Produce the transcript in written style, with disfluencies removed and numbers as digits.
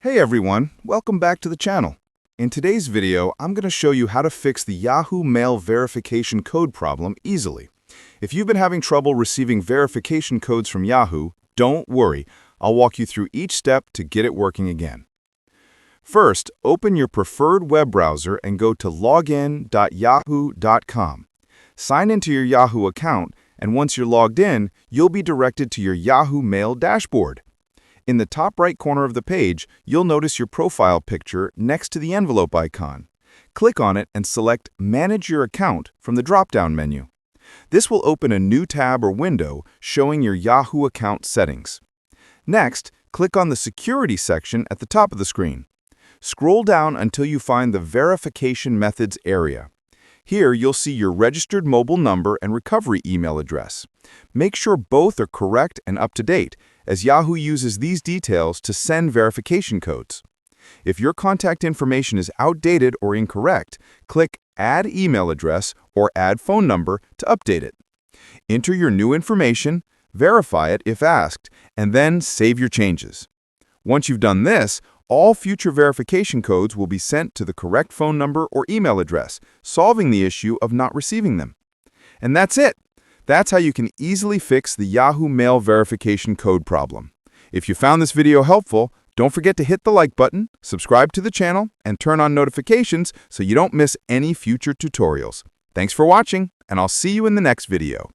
Hey everyone, welcome back to the channel. In today's video, I'm going to show you how to fix the Yahoo Mail verification code problem easily. If you've been having trouble receiving verification codes from Yahoo, don't worry. I'll walk you through each step to get it working again. First, open your preferred web browser and go to login.yahoo.com. Sign into your Yahoo account, and once you're logged in, you'll be directed to your Yahoo Mail dashboard. In the top right corner of the page, you'll notice your profile picture next to the envelope icon. Click on it and select Manage Your Account from the drop-down menu. This will open a new tab or window showing your Yahoo account settings. Next, click on the Security section at the top of the screen. Scroll down until you find the Verification Methods area. Here, you'll see your registered mobile number and recovery email address. Make sure both are correct and up to date, as Yahoo uses these details to send verification codes. If your contact information is outdated or incorrect, click Add Email Address or Add Phone Number to update it. Enter your new information, verify it if asked, and then save your changes. Once you've done this, all future verification codes will be sent to the correct phone number or email address, solving the issue of not receiving them. And that's it. That's how you can easily fix the Yahoo Mail verification code problem. If you found this video helpful, don't forget to hit the like button, subscribe to the channel, and turn on notifications so you don't miss any future tutorials. Thanks for watching, and I'll see you in the next video.